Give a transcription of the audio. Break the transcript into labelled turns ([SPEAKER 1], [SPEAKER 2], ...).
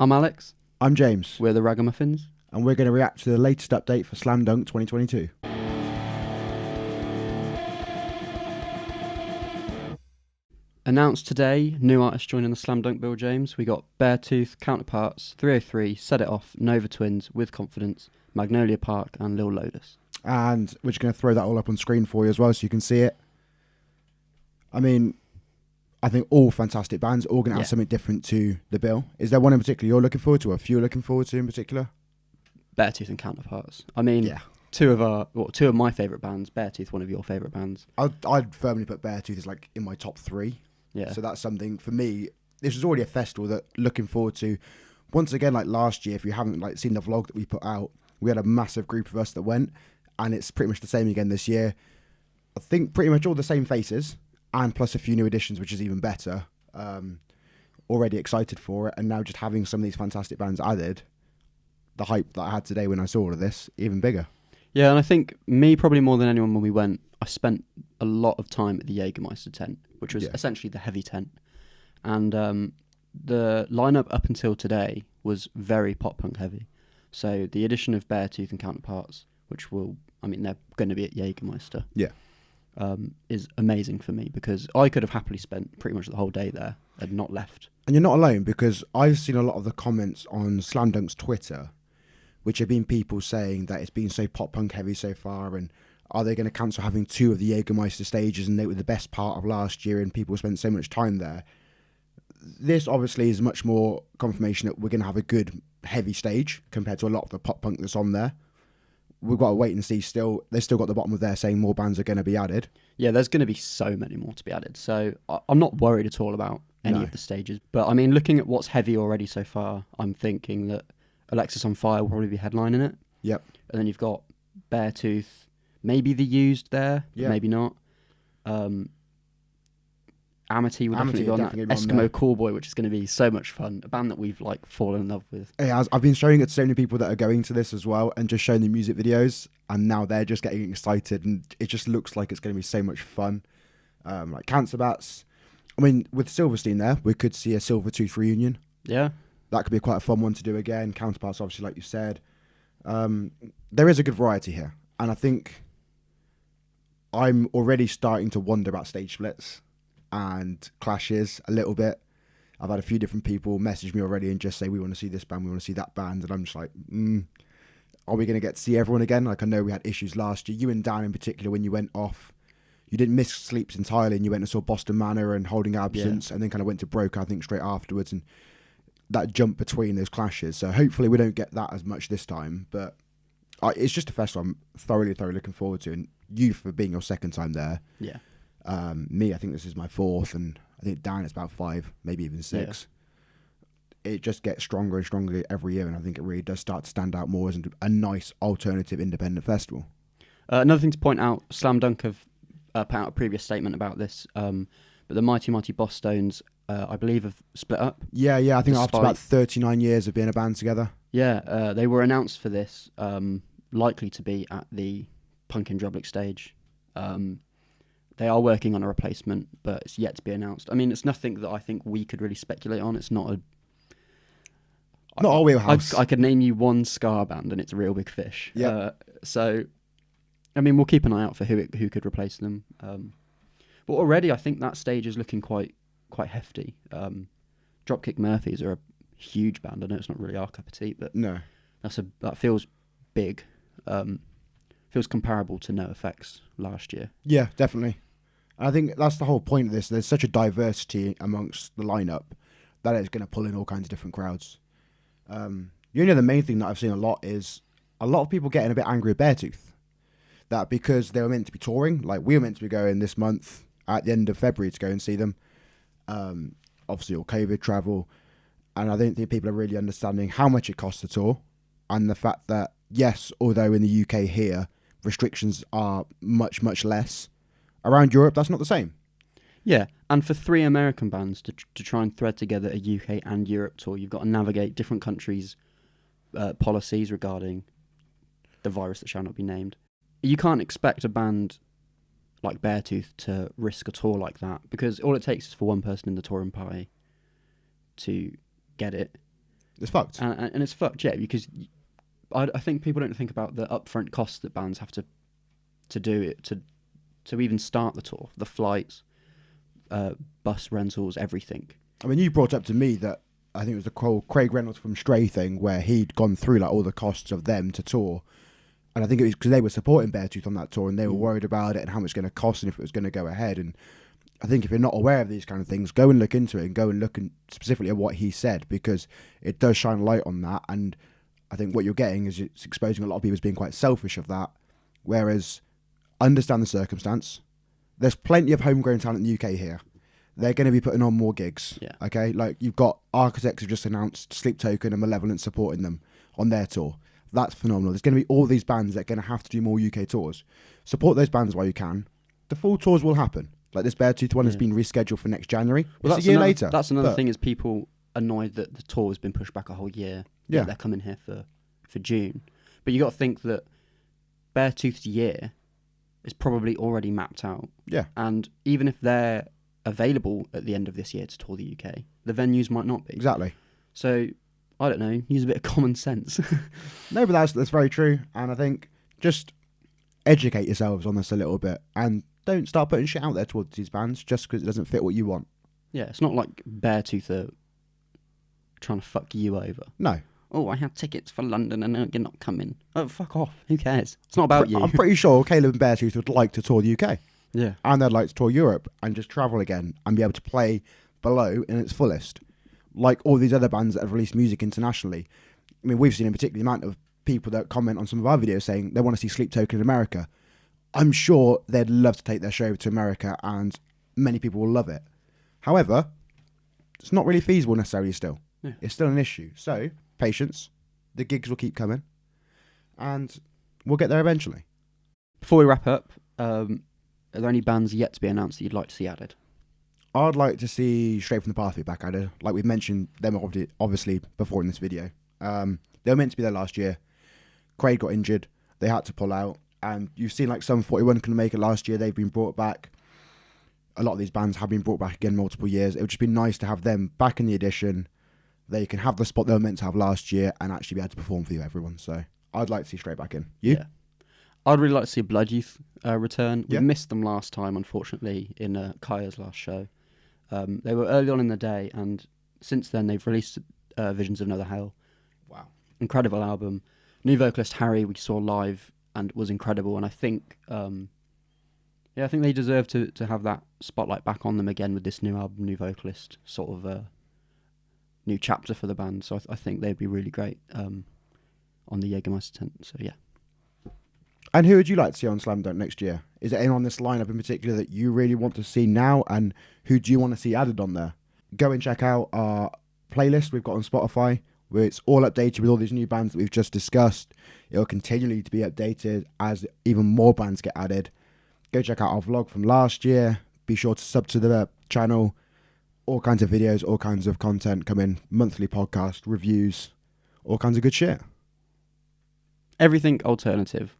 [SPEAKER 1] I'm Alex.
[SPEAKER 2] I'm James,
[SPEAKER 1] We're the Ragamuffins.
[SPEAKER 2] and we're going to react to the latest update for Slam Dunk 2022.
[SPEAKER 1] Announced today, new artists joining the Slam Dunk bill, James. We got Beartooth, Counterparts, 303, Set It Off, Nova Twins, With Confidence, Magnolia Park, and Lil Lotus.
[SPEAKER 2] And we're just going to throw that all up on screen for you as well so you can see it. I mean, I think all fantastic bands, all going to have something different to the bill. Is there one in particular you're looking forward to, or a few you're looking forward to in particular?
[SPEAKER 1] Beartooth and Counterparts. I mean, two of my favourite bands. Beartooth, one of your favourite bands.
[SPEAKER 2] I'd firmly put Beartooth as like in my top 3.
[SPEAKER 1] Yeah.
[SPEAKER 2] So that's something for me. This was already a festival that looking forward to. Once again, like last year, if you haven't like seen the vlog that we put out, we had a massive group of us that went, and it's pretty much the same again this year. I think pretty much all the same faces, and plus a few new additions, which is even better. Already excited for it, and now just having some of these fantastic bands added, the hype that I had today when I saw all of this, even bigger.
[SPEAKER 1] Yeah, and I think me probably more than anyone when we went, I spent a lot of time at the Jägermeister tent, which was essentially the heavy tent. And the lineup up until today was very pop punk heavy. So the addition of Beartooth and Counterparts, which they're going to be at Jägermeister, is amazing for me because I could have happily spent pretty much the whole day there and not left.
[SPEAKER 2] And you're not alone, because I've seen a lot of the comments on Slam Dunk's Twitter, which have been people saying that it's been so pop punk heavy so far, and are they going to cancel having 2 of the Jägermeister stages, and they were the best part of last year and people spent so much time there. This obviously is much more confirmation that we're going to have a good heavy stage compared to a lot of the pop punk that's on there. We've got to wait and see still. They've still got the bottom of there saying more bands are going to be added.
[SPEAKER 1] Yeah, there's going to be so many more to be added. So I'm not worried at all about any of the stages. But I mean, looking at what's heavy already so far, I'm thinking that Alexis on Fire will probably be headlining it.
[SPEAKER 2] Yep.
[SPEAKER 1] And then you've got Beartooth, maybe The Used there, maybe not. Amity will definitely be on that. Eskimo Callboy, which is going to be so much fun. A band that we've like fallen in love with.
[SPEAKER 2] Yeah, I've been showing it to so many people that are going to this as well, and just showing the music videos, and now they're just getting excited, and it just looks like it's going to be so much fun. Like Cancer Bats. I mean, with Silverstein there, we could see a Silvertooth reunion.
[SPEAKER 1] Yeah.
[SPEAKER 2] That could be quite a fun one to do again. Counterparts, obviously, like you said. There is a good variety here, and I think I'm already starting to wonder about stage splits and clashes a little bit. I've had a few different people message me already and just say, we want to see this band, we want to see that band, and I'm just like, are we going to get to see everyone again? Like, I know we had issues last year. You and Dan in particular, when you went off, you didn't miss Sleeps entirely, and you went and saw Boston Manor and Holding Absence, and then kind of went to Broke, I think, straight afterwards, and that jump between those clashes. So hopefully we don't get that as much this time, but it's just a festival I'm thoroughly looking forward to, and you for being your second time there.
[SPEAKER 1] Yeah.
[SPEAKER 2] Me, I think this is my 4th, and I think Dan is about 5, maybe even 6. Yeah. It just gets stronger and stronger every year, and I think it really does start to stand out more as a nice alternative independent festival.
[SPEAKER 1] Another thing to point out, Slam Dunk have put out a previous statement about this, but the Mighty Mighty Boss Stones, I believe, have split up.
[SPEAKER 2] Yeah, I think after about 39 years of being a band together.
[SPEAKER 1] Yeah, they were announced for this, likely to be at the Punk in Drublic stage. They are working on a replacement, but it's yet to be announced. I mean, it's nothing that I think we could really speculate on. It's not
[SPEAKER 2] our wheelhouse.
[SPEAKER 1] I could name you one ska band, and it's Real Big Fish.
[SPEAKER 2] Yeah.
[SPEAKER 1] So, I mean, we'll keep an eye out for who could replace them. But already, I think that stage is looking quite hefty. Dropkick Murphys are a huge band. I know it's not really our cup of tea, but
[SPEAKER 2] no,
[SPEAKER 1] that feels big. Feels comparable to No Effects last year. Yeah,
[SPEAKER 2] definitely. I think that's the whole point of this. There's such a diversity amongst the lineup that it's going to pull in all kinds of different crowds. The only other main thing that I've seen a lot is a lot of people getting a bit angry at Beartooth. That because they were meant to be touring, like we were meant to be going this month at the end of February to go and see them. Obviously all COVID travel. And I don't think people are really understanding how much it costs to tour. And the fact that, yes, although in the UK here, restrictions are much, much less. Around Europe, that's not the same.
[SPEAKER 1] Yeah, and for 3 American bands to try and thread together a UK and Europe tour, you've got to navigate different countries' policies regarding the virus that shall not be named. You can't expect a band like Beartooth to risk a tour like that, because all it takes is for one person in the touring party to get it.
[SPEAKER 2] It's fucked.
[SPEAKER 1] And it's fucked, yeah, because I think people don't think about the upfront costs that bands have to do it, to even start the tour, the flights, bus rentals, everything.
[SPEAKER 2] I mean, you brought up to me that I think it was the Craig Reynolds from Stray thing where he'd gone through like all the costs of them to tour. And I think it was because they were supporting Beartooth on that tour and they were worried about it and how much it's going to cost and if it was going to go ahead. And I think if you're not aware of these kind of things, go and look into it and go and look specifically at what he said, because it does shine light on that. And I think what you're getting is it's exposing a lot of people as being quite selfish of that. Whereas, understand the circumstance. There's plenty of homegrown talent in the UK here. They're going to be putting on more gigs.
[SPEAKER 1] Yeah.
[SPEAKER 2] Okay, like you've got Architects who just announced Sleep Token and Malevolent supporting them on their tour. That's phenomenal. There's going to be all these bands that are going to have to do more UK tours. Support those bands while you can. The full tours will happen. Like this Beartooth one has been rescheduled for next January. Well, it's a year later.
[SPEAKER 1] That's another thing, is people annoyed that the tour has been pushed back a whole year.
[SPEAKER 2] Yeah.
[SPEAKER 1] They're coming here for June. But you got to think that Beartooth's year is probably already mapped out.
[SPEAKER 2] Yeah.
[SPEAKER 1] And even if they're available at the end of this year to tour the UK, the venues might not be.
[SPEAKER 2] Exactly.
[SPEAKER 1] So, I don't know, use a bit of common sense.
[SPEAKER 2] No, but that's very true. And I think just educate yourselves on this a little bit and don't start putting shit out there towards these bands just because it doesn't fit what you want.
[SPEAKER 1] Yeah, it's not like Beartooth are trying to fuck you over.
[SPEAKER 2] No.
[SPEAKER 1] Oh, I had tickets for London and you're not coming. Oh, fuck off. Who cares? It's not about you.
[SPEAKER 2] I'm pretty sure Caleb and Beartooth would like to tour the UK.
[SPEAKER 1] Yeah.
[SPEAKER 2] And they'd like to tour Europe and just travel again and be able to play below in its fullest. Like all these other bands that have released music internationally. I mean, we've seen in particular the amount of people that comment on some of our videos saying they want to see Sleep Token in America. I'm sure they'd love to take their show to America and many people will love it. However, it's not really feasible necessarily still.
[SPEAKER 1] Yeah.
[SPEAKER 2] It's still an issue. So, patience. The gigs will keep coming. And we'll get there eventually.
[SPEAKER 1] Before we wrap up, are there any bands yet to be announced that you'd like to see added?
[SPEAKER 2] I'd like to see Straight from the Path be back added. Like we've mentioned them obviously before in this video. They were meant to be there last year. Craig got injured. They had to pull out. And you've seen like Sum 41 couldn't make it last year. They've been brought back. A lot of these bands have been brought back again multiple years. It would just be nice to have them back in the edition. They can have the spot they were meant to have last year and actually be able to perform for you, everyone. So I'd like to see Straight back in. You?
[SPEAKER 1] Yeah. I'd really like to see Blood Youth return. We
[SPEAKER 2] Yeah.
[SPEAKER 1] missed them last time, unfortunately, in Kaya's last show. They were early on in the day, and since then they've released Visions of Another Hell.
[SPEAKER 2] Wow.
[SPEAKER 1] Incredible album. New vocalist Harry we saw live and was incredible, and I think I think they deserve to have that spotlight back on them again with this new album, new vocalist, sort of new chapter for the band. So I think they'd be really great on the Jägermeister tent. So yeah.
[SPEAKER 2] And who would you like to see on Slam Dunk next year? Is there anyone on this lineup in particular that you really want to see now, and who do you want to see added on there? Go and check out our playlist we've got on Spotify, where it's all updated with all these new bands that we've just discussed. It'll continually to be updated as even more bands get added. Go check out our vlog from last year. Be sure to sub to the channel. All kinds of videos, all kinds of content coming. Monthly podcast, reviews, all kinds of good shit.
[SPEAKER 1] Everything alternative.